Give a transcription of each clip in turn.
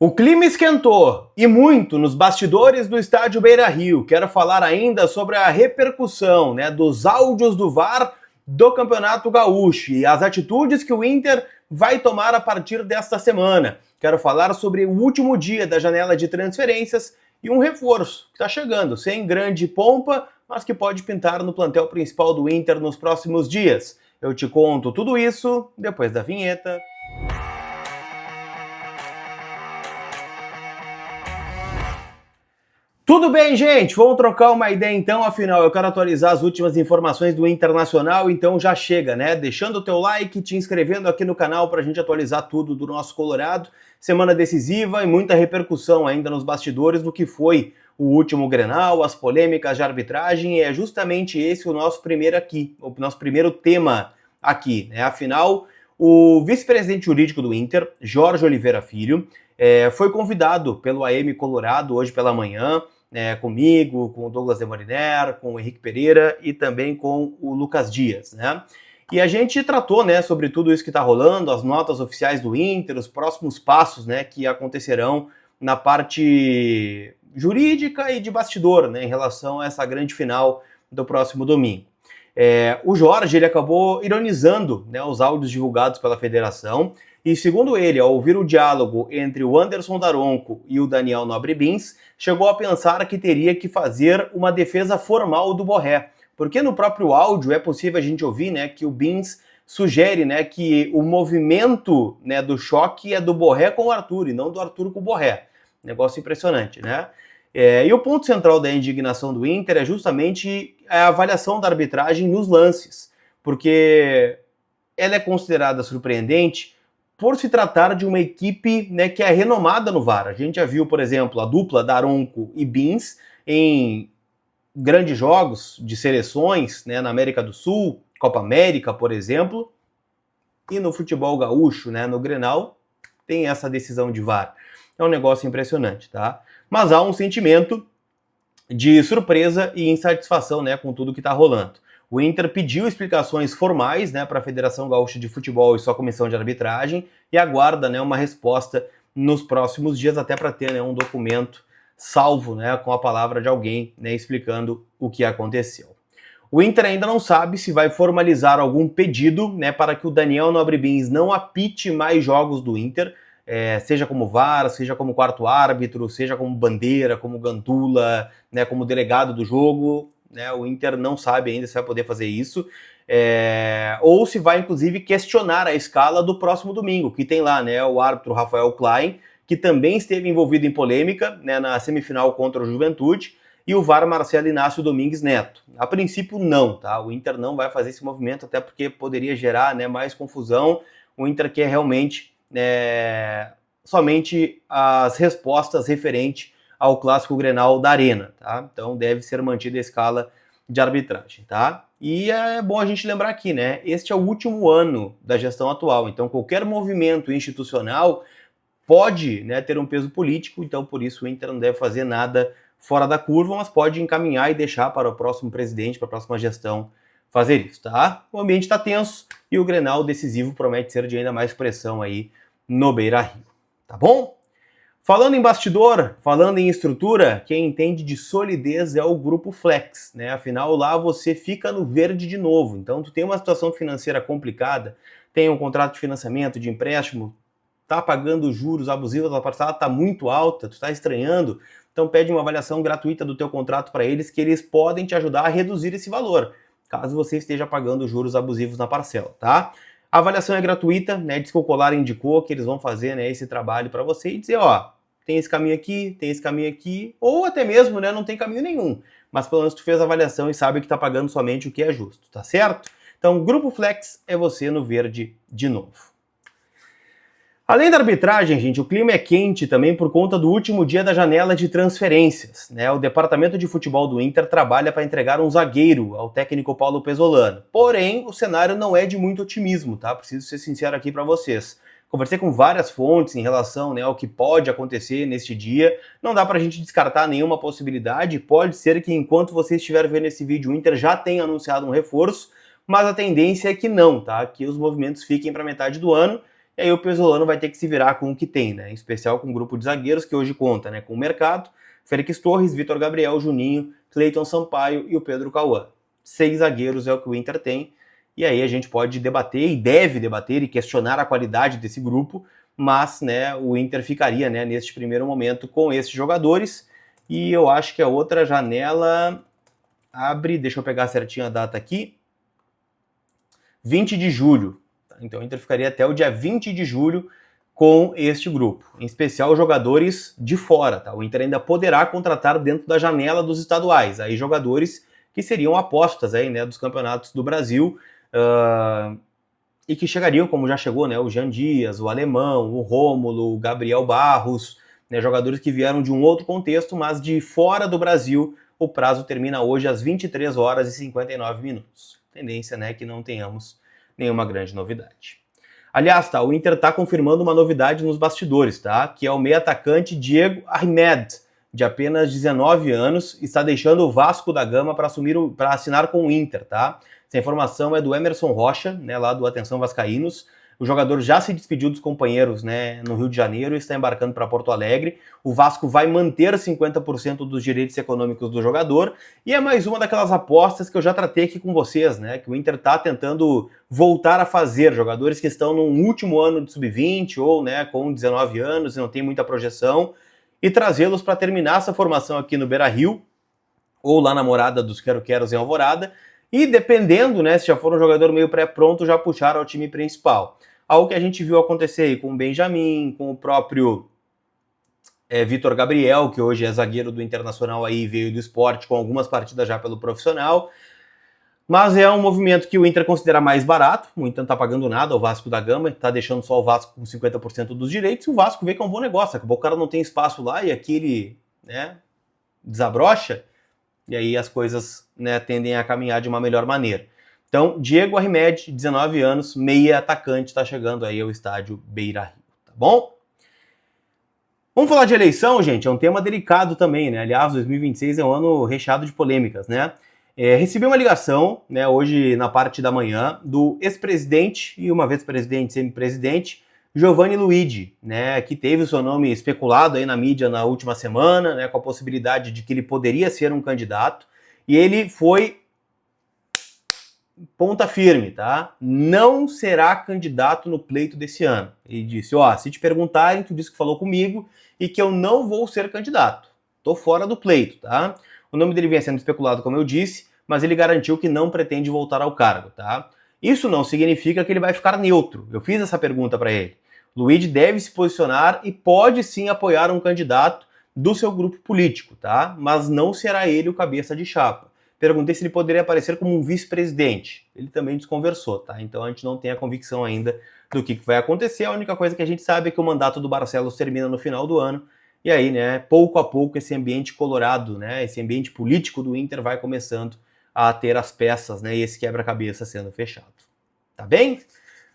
O clima esquentou, e muito, nos bastidores do estádio Beira-Rio. Quero falar ainda sobre a repercussão, dos áudios do VAR do Campeonato Gaúcho e as atitudes que o Inter vai tomar a partir desta semana. Quero falar sobre o último dia da janela de transferências e um reforço que está chegando, sem grande pompa, mas que pode pintar no plantel principal do Inter nos próximos dias. Eu te conto tudo isso depois da vinheta. Tudo bem, gente? Vamos trocar uma ideia então, afinal eu quero atualizar as últimas informações do Internacional, então já chega, Deixando o teu like, te inscrevendo aqui no canal pra gente atualizar tudo do nosso Colorado. Semana decisiva e muita repercussão ainda nos bastidores do que foi o último Grenal, as polêmicas de arbitragem, e é justamente esse o nosso primeiro tema aqui, Afinal, o vice-presidente jurídico do Inter, Jorge Oliveira Filho, foi convidado pelo AM Colorado hoje pela manhã, comigo, com o Douglas Demoliner, com o Henrique Pereira e também com o Lucas Dias, E a gente tratou, sobre tudo isso que está rolando, as notas oficiais do Inter, os próximos passos, que acontecerão na parte jurídica e de bastidor, em relação a essa grande final do próximo domingo. O Jorge, ele acabou ironizando, os áudios divulgados pela federação, e segundo ele, ao ouvir o diálogo entre o Anderson Daronco e o Daniel Nobre Bins, chegou a pensar que teria que fazer uma defesa formal do Borré, porque no próprio áudio é possível a gente ouvir, que o Bins sugere, que o movimento, do choque é do Borré com o Arthur e não do Arthur com o Borré. Negócio impressionante, E o ponto central da indignação do Inter é justamente a avaliação da arbitragem nos lances, porque ela é considerada surpreendente por se tratar de uma equipe que é renomada no VAR. A gente já viu, por exemplo, a dupla Daronco e Bins em grandes jogos de seleções, na América do Sul, Copa América, por exemplo, e no futebol gaúcho, no Grenal, tem essa decisão de VAR. É um negócio impressionante, Mas há um sentimento de surpresa e insatisfação, com tudo que está rolando. O Inter pediu explicações formais, para a Federação Gaúcha de Futebol e sua comissão de arbitragem e aguarda, uma resposta nos próximos dias, até para ter, um documento salvo, com a palavra de alguém, explicando o que aconteceu. O Inter ainda não sabe se vai formalizar algum pedido, para que o Daniel Nobre Bins não apite mais jogos do Inter, seja como VAR, seja como quarto árbitro, seja como bandeira, como gandula, como delegado do jogo. O Inter não sabe ainda se vai poder fazer isso, ou se vai, inclusive, questionar a escala do próximo domingo, que tem lá o árbitro Rafael Klein, que também esteve envolvido em polêmica na semifinal contra o Juventude, e o VAR Marcelo Inácio Domingues Neto. A princípio, não, O Inter não vai fazer esse movimento, até porque poderia gerar mais confusão. O Inter quer realmente somente as respostas referentes ao clássico Grenal da Arena, Então deve ser mantida a escala de arbitragem, E é bom a gente lembrar aqui, Este é o último ano da gestão atual, então qualquer movimento institucional pode, ter um peso político, então por isso o Inter não deve fazer nada fora da curva, mas pode encaminhar e deixar para o próximo presidente, para a próxima gestão fazer isso, O ambiente está tenso e o Grenal decisivo promete ser de ainda mais pressão aí no Beira-Rio, tá bom? Falando em bastidor, falando em estrutura, quem entende de solidez é o Grupo Flex, Afinal, lá você fica no verde de novo. Então, tu tem uma situação financeira complicada, tem um contrato de financiamento, de empréstimo, tá pagando juros abusivos, a parcela tá muito alta, tu tá estranhando, então pede uma avaliação gratuita do teu contrato para eles, que eles podem te ajudar a reduzir esse valor, caso você esteja pagando juros abusivos na parcela, A avaliação é gratuita, diz que o Colar indicou que eles vão fazer esse trabalho para você e dizer, tem esse caminho aqui, ou até mesmo, não tem caminho nenhum, mas pelo menos tu fez a avaliação e sabe que tá pagando somente o que é justo, tá certo? Então, Grupo Flex é você no verde de novo. Além da arbitragem, gente, o clima é quente também por conta do último dia da janela de transferências, O departamento de futebol do Inter trabalha para entregar um zagueiro ao técnico Paulo Pesolano. Porém, o cenário não é de muito otimismo, Preciso ser sincero aqui para vocês. Conversei com várias fontes em relação ao que pode acontecer neste dia. Não dá para a gente descartar nenhuma possibilidade. Pode ser que enquanto você estiver vendo esse vídeo, o Inter já tenha anunciado um reforço, mas a tendência é que não, Que os movimentos fiquem para metade do ano. e aí o Pesolano vai ter que se virar com o que tem, né? Em especial com o grupo de zagueiros que hoje conta, né? Com o Mercado, Félix Torres, Vitor Gabriel, Juninho, Cleiton Sampaio e o Pedro Cauã. 6 zagueiros é o que o Inter tem, e aí a gente pode debater e deve debater e questionar a qualidade desse grupo, mas, né, o Inter ficaria, né, neste primeiro momento com esses jogadores, e eu acho que a outra janela abre, deixa eu pegar certinho a data aqui, 20 de julho. Então o Inter ficaria até o dia 20 de julho com este grupo, em especial jogadores de fora, tá? O Inter ainda poderá contratar dentro da janela dos estaduais, aí jogadores que seriam apostas aí, né, dos campeonatos do Brasil, e que chegariam, como já chegou, né, o Jean Dias, o Alemão, o Rômulo, o Gabriel Barros, né, jogadores que vieram de um outro contexto, mas de fora do Brasil. O prazo termina hoje às 23 horas e 59 minutos. Tendência, né, que não tenhamos nenhuma grande novidade. Aliás, tá, o Inter tá confirmando uma novidade nos bastidores, tá, que é o meio atacante Diego Ahmed, de apenas 19 anos, está deixando o Vasco da Gama para assinar com o Inter, tá? Essa informação é do Emerson Rocha, né, lá do Atenção Vascaínos. O jogador já se despediu dos companheiros, né, no Rio de Janeiro e está embarcando para Porto Alegre. O Vasco vai manter 50% dos direitos econômicos do jogador. E é mais uma daquelas apostas que eu já tratei aqui com vocês, né, que o Inter está tentando voltar a fazer. Jogadores que estão no último ano de sub-20 ou, né, com 19 anos e não tem muita projeção, e trazê-los para terminar essa formação aqui no Beira-Rio ou lá na morada dos Quero-Queros em Alvorada. E dependendo, né, se já for um jogador meio pré-pronto, já puxar ao time principal. Algo que a gente viu acontecer aí com o Benjamin, com o próprio Vitor Gabriel, que hoje é zagueiro do Internacional aí, veio do Sport com algumas partidas já pelo profissional. Mas é um movimento que o Inter considera mais barato, o Inter não tá pagando nada ao Vasco da Gama, tá deixando só o Vasco com 50% dos direitos, e o Vasco vê que é um bom negócio, acabou o cara não tem espaço lá e aqui ele, né, desabrocha, e aí as coisas, né, tendem a caminhar de uma melhor maneira. Então, Diego Ahmed, 19 anos, meia atacante, está chegando aí ao estádio Beira-Rio, tá bom? Vamos falar de eleição, gente, é um tema delicado também, né? Aliás, 2026 é um ano recheado de polêmicas, né? Recebi uma ligação, né, hoje na parte da manhã, do ex-presidente, e uma vez presidente, semi-presidente, Giovanni Luigi, né, que teve o seu nome especulado aí na mídia na última semana, né, com a possibilidade de que ele poderia ser um candidato, e ele foi ponta firme, tá? Não será candidato no pleito desse ano. Ele disse, se te perguntarem, tu disse que falou comigo e que eu não vou ser candidato. Tô fora do pleito, tá? O nome dele vinha sendo especulado, como eu disse, mas ele garantiu que não pretende voltar ao cargo, tá? Isso não significa que ele vai ficar neutro. Eu fiz essa pergunta para ele. Luigi deve se posicionar e pode sim apoiar um candidato do seu grupo político, tá? Mas não será ele o cabeça de chapa. Perguntei se ele poderia aparecer como um vice-presidente. Ele também desconversou, tá? Então a gente não tem a convicção ainda do que vai acontecer. A única coisa que a gente sabe é que o mandato do Barcelos termina no final do ano. E aí, né, pouco a pouco esse ambiente colorado, né, esse ambiente político do Inter vai começando a ter as peças, né, e esse quebra-cabeça sendo fechado. Tá bem?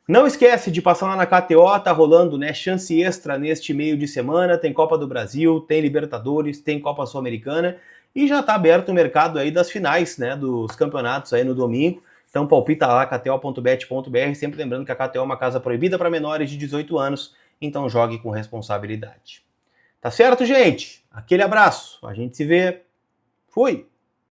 Não esquece de passar lá na KTO, tá rolando, né, chance extra neste meio de semana, tem Copa do Brasil, tem Libertadores, tem Copa Sul-Americana e já tá aberto o mercado aí das finais, né, dos campeonatos aí no domingo. Então palpita lá, kto.bet.br, sempre lembrando que a KTO é uma casa proibida para menores de 18 anos, então jogue com responsabilidade. Tá certo, gente? Aquele abraço. A gente se vê. Fui!